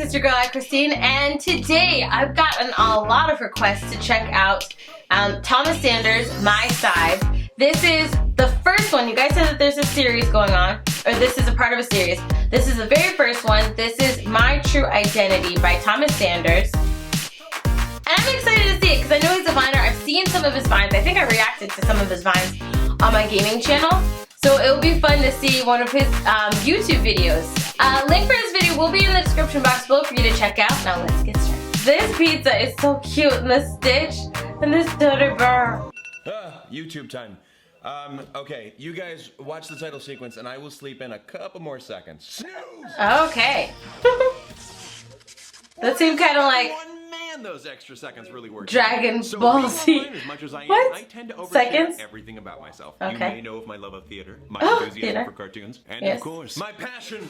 it's your girl AyChristene, and today I've gotten a lot of requests to check out Thomas Sanders' My Side. This is the first one. You guys said that there's a series going on, or this is a part of a series. This is the very first one. This is My True Identity by Thomas Sanders. And I'm excited to see it because I know he's a viner. I've seen some of his vines. I think I reacted to some of his vines on my gaming channel. So it will be fun to see one of his YouTube videos. Link for this video will be in the description box below for you to check out. Now let's get started. This pizza is so cute, and this Stitch, and this Dirty Bear. YouTube time. Okay, you guys watch the title sequence and I will sleep in a couple more seconds. Snooze! Okay. That seemed kind of like those extra seconds really work. Dragon Ball Z. As much as I am, What? I tend to overshare Seconds? everything about myself. Okay. You may know of my love of theater, my Oh, enthusiasm theater. for cartoons, and Yes. of course, my passion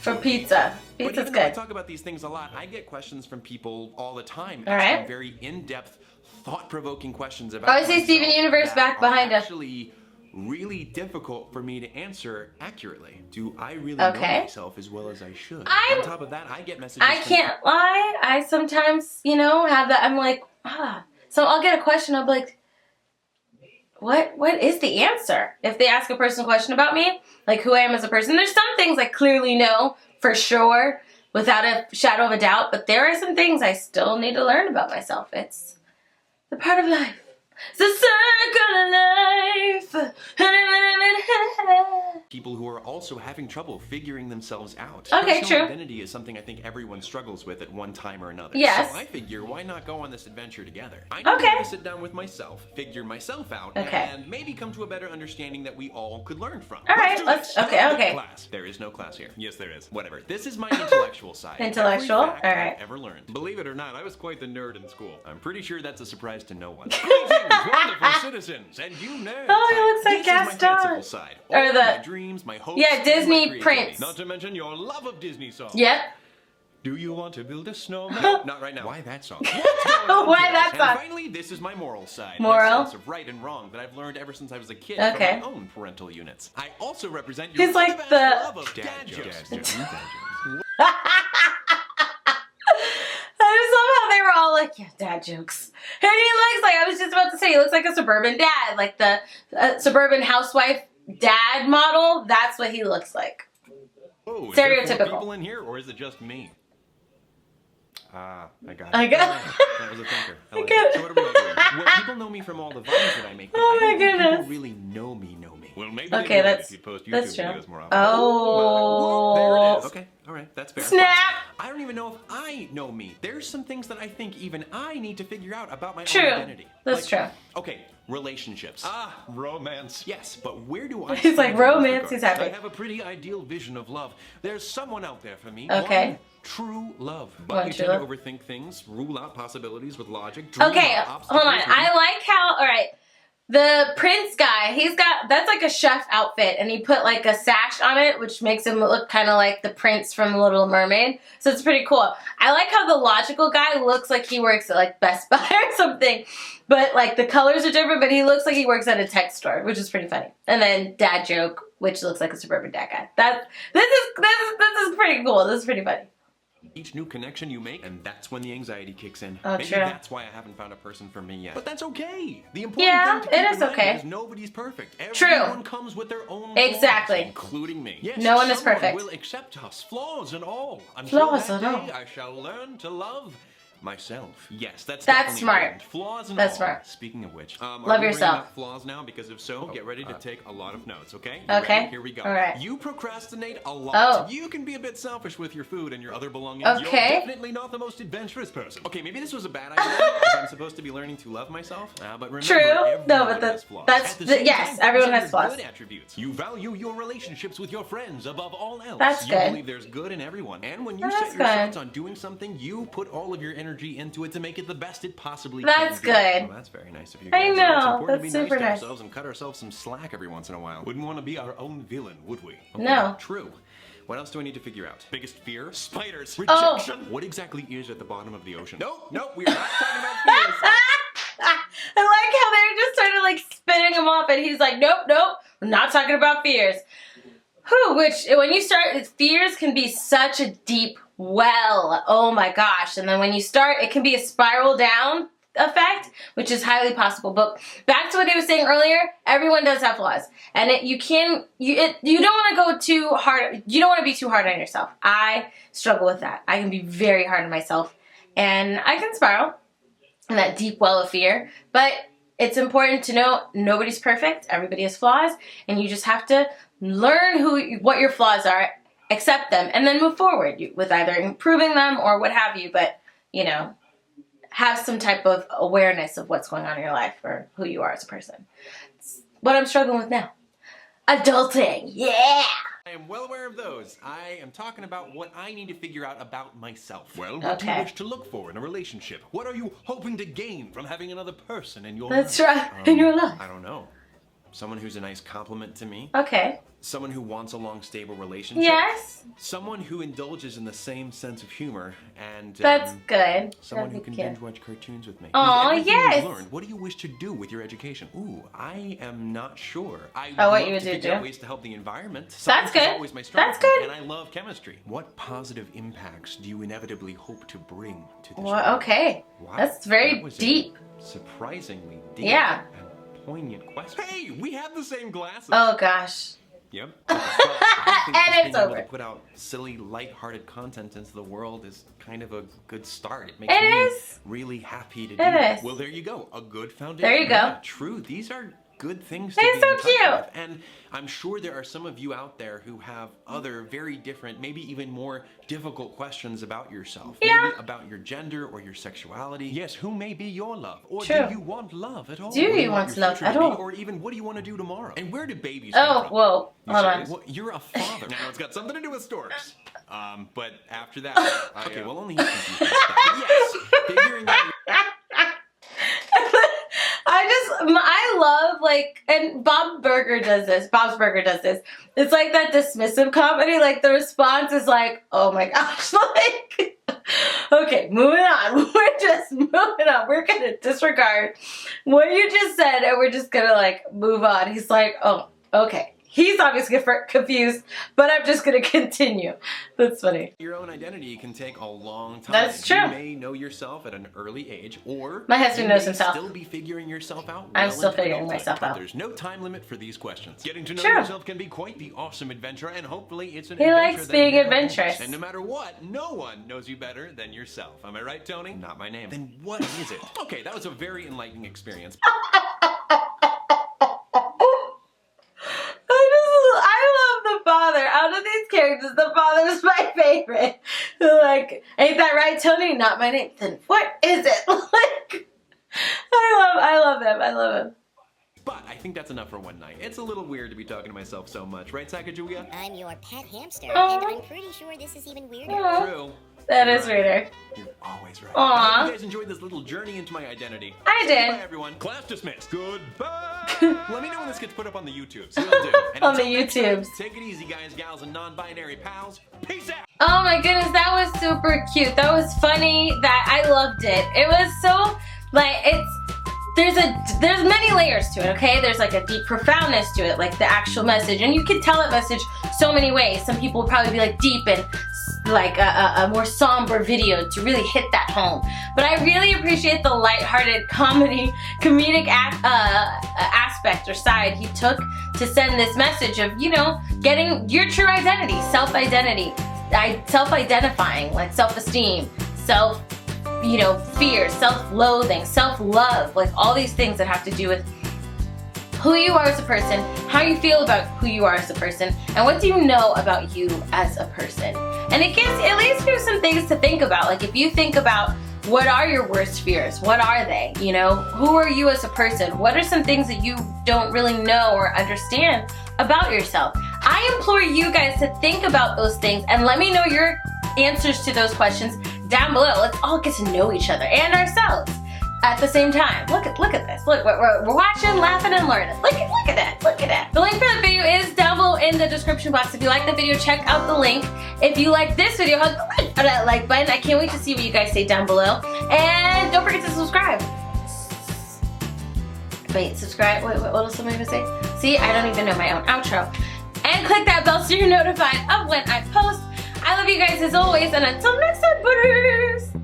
For pizza. But Pizza's even though I good. talk about these things a lot, I get questions from people all the time All asking right. very in-depth, thought-provoking questions about I say Steven myself Universe that back are behind us. actually really difficult for me to answer accurately. Do I really Okay. know myself as well as I should? I'm- On top of that, I get messages I from can't lie. I sometimes, have that. I'm like, So I'll get a question. I'll be like, what is the answer? If they ask a person a question about me, like who I am as a person, there's some things I clearly know for sure without a shadow of a doubt, but there are some things I still need to learn about myself. It's the part of life. It's the circle of life. people who are also having trouble figuring themselves out. Okay, Personal true. identity is something I think everyone struggles with at one time or another. Yes. So I figure, why not go on this adventure together? I Okay. need to sit down with myself, figure myself out, Okay. and maybe come to a better understanding that we all could learn from. All right, do let's- it. okay, okay. Class. There is no class here. Yes, there is. Whatever. This is my intellectual side. Intellectual? Every fact All right. I've ever learned. Believe it or not, I was quite the nerd in school. I'm pretty sure that's a surprise to no one. Greetings, wonderful citizens, and you nerds. Oh, he looks like This is my Gaston. fanciful side. Or All the- my dreams, my hopes, Yeah, and Disney my creativity. Prince. Not to mention your love of Disney songs. Yep. Do you want to build a snowman? No, not right now. Why that song? What's going on Why here? that And song? finally, this is my moral side. Moral? My sense of right and wrong that I've learned ever since I was a kid Okay. from my own parental units. I also represent your He's like vast the- love of dad jokes. I just love how they were all like, yeah, dad jokes. And he looks like, I was just about to say, he looks like a suburban dad, like the suburban housewife dad model. That's what he looks like. Oh, is there Stereotypical. 4 people in here, or is it just me? I got it. I got That was a thinker. I I like got it. So what are we all doing? Well, people know me from all the vines that I make, but Oh I don't my think goodness. people really know me. Well, maybe Okay, they would that's- if you post YouTube that's true. videos more often. Oh. There it is. Okay, all right, that's fair. Snap. I don't even know if I know me. There's some things that I think even I need to figure out about my True. own identity. That's true. Okay, relationships. Romance. Yes, but where do I He's stand like, in those romance, he's regards? happy. I have a pretty ideal vision of love. There's someone out there for me. Okay. One true love. But One you true tend love. to overthink things, rule out possibilities with logic. dream Okay, about hold on. obstacles I like how, all right, the Prince guy, that's like a chef outfit, and he put like a sash on it, which makes him look kind of like the prince from Little Mermaid. So it's pretty cool. I like how the logical guy looks like he works at like Best Buy or something, but like the colors are different, but he looks like he works at a tech store, which is pretty funny. And then dad joke, which looks like a suburban dad guy. This is pretty cool. This is pretty funny. Each new connection you make, and that's when the anxiety kicks in. Oh, Maybe true. that's why I haven't found a person for me yet. But that's okay. The important Yeah, thing to it keep is in mind okay. is nobody's perfect. True. Everyone comes with their own Exactly. flaws, including me. Yes, No one is someone perfect. will accept us, flaws and all. Until Flaws that and day, all. I shall learn to love myself. Yes, that's That's definitely smart. important. Flaws and That's all. smart. Speaking of which, Love are we bringing yourself. up flaws now? Because if so, get ready to take a lot of notes. Okay? You Okay. ready? Here we go. All right. You procrastinate a lot. Oh. You can be a bit selfish with your food and your other belongings. Okay. You're definitely not the most adventurous person. Okay, maybe this was a bad idea if I'm supposed to be learning to love myself. But remember, True. everyone No, but has flaws. that's At the same yes, time, everyone there's has flaws. Good attributes. You value your relationships with your friends above all else. That's you good. believe there's good in everyone. And when you That's set your good. sights on doing something, you put all of your energy into it to make it the best it possibly That's can be. good. Well, that's very nice of you I guys. know, It's important that's to be super nice to nice. ourselves and cut ourselves some slack every once in a while. Wouldn't want to be our own villain, would we? Okay, No. True. What else do I need to figure out? Biggest fear? Spiders. Oh. Rejection. What exactly is at the bottom of the ocean? Nope, we are not talking about fears. I like how they're just sort of like spinning him off, and he's like, nope, we're not talking about fears. Whew, which when you start, fears can be such a deep well. Oh my gosh. And then when you start, it can be a spiral down effect, which is highly possible. But back to what I was saying earlier, everyone does have flaws. And you don't want to go too hard. You don't want to be too hard on yourself. I struggle with that. I can be very hard on myself. And I can spiral in that deep well of fear. But it's important to know nobody's perfect. Everybody has flaws. And you just have to learn what your flaws are, accept them, and then move forward with either improving them or what have you. But, you know, have some type of awareness of what's going on in your life or who you are as a person. It's what I'm struggling with now. Adulting. Yeah! I am well aware of those. I am talking about what I need to figure out about myself. Well, what do you wish to look for in a relationship? What are you hoping to gain from having another person in your life? That's right, in your life. I don't know. Someone who's a nice compliment to me. Okay. Someone who wants a long, stable relationship. Yes. Someone who indulges in the same sense of humor and... That's good. Someone who That'd can be cute. binge watch cartoons with me. Aw, With everything yes. you've learned, what do you wish to do with your education? Ooh, I am not sure. I what love you would to do, figure out too? ways to help the environment. That's Science good. is always my strong That's point, good. And I love chemistry. What positive impacts do you inevitably hope to bring to this Well, world? okay. Wow, That's very that was a deep. Surprisingly deep. Yeah. And poignant question. Hey, we have the same glasses. Oh, gosh. Yep. Well, I think And just it's being able over. to put out silly, light-hearted content into the world is kind of a good start. It makes It me is. really happy to do It that. is. Well, there you go. A good foundation. There you go. Yeah, true. These are good things to They're be so in touch cute. with. And I'm sure there are some of you out there who have other very different, maybe even more difficult questions about yourself. Yeah. Maybe about your gender or your sexuality. Yes, who may be your love? Or True. do you want love at all? Do What you want your love future at to be? all? Or even what do you want to do tomorrow? And where do babies come Oh, from? whoa. You Hold say, on. well, you're a father. Now, it's got something to do with storks. But after that, okay, well, only he's confused about that. But yes, figuring out I love, like, and Bob's Burger does this. It's like that dismissive comedy. Like, the response is like, oh my gosh, like, okay, moving on. We're just moving on. We're going to disregard what you just said, and we're just going to, like, move on. He's like, oh, okay. He's obviously confused, but I'm just going to continue. That's funny. your own identity can take a long time. That's true. You may know yourself at an early age, or My husband you knows may himself. still be figuring yourself out. I'm well still into figuring adulthood. myself But out. There's no time limit for these questions. Getting to know True. yourself can be quite the awesome adventure, and hopefully it's an He adventure likes that being never adventurous. ends. And no matter what, no one knows you better than yourself. Am I right, Tony? Not my name. Then what is it? Okay, that was a very enlightening experience. I love the father. Out of these characters, the father's my favorite. Like, ain't that right, Tony? Not my name. Then what is it? Like, I love him. I love him. But I think that's enough for one night. It's a little weird to be talking to myself so much, right, Sacagawea? I'm your pet hamster, Aw. and I'm pretty sure this is even weirder. Aw. True. That is weirder. You're always right. Aw. I hope you guys enjoyed this little journey into my identity. I did. Bye, everyone. Class dismissed. Goodbye! Let me know when this gets put up on the YouTube. So it'll do. And On the until next time, YouTubes. Take it easy, guys, gals, and non-binary pals. Peace out. Oh my goodness, that was super cute. That was funny. That I loved it. It was so, like, there's many layers to it, okay? There's like a deep profoundness to it, like the actual message. And you can tell that message so many ways. Some people will probably be like deep and like a more somber video to really hit that home. But I really appreciate the lighthearted comedic aspect or side he took to send this message of, you know, getting your true identity, self-identifying, like self-esteem, you know, fear, self-loathing, self-love, like all these things that have to do with who you are as a person, how you feel about who you are as a person, and what do you know about you as a person. And it leaves you some things to think about. Like if you think about what are your worst fears, what are they? You know, who are you as a person? What are some things that you don't really know or understand about yourself? I implore you guys to think about those things and let me know your answers to those questions down below. Let's all get to know each other and ourselves at the same time. Look at this. Look, we're watching, laughing, and learning. Look at that. The link for the video is down below in the description box. If you like the video, check out the link. If you like this video, hug that like button. I can't wait to see what you guys say down below. And don't forget to subscribe. Wait, subscribe. Wait, what else am I gonna say? See, I don't even know my own outro. And click that bell so you're notified of when I post. I love you guys as always, and until next time, butters!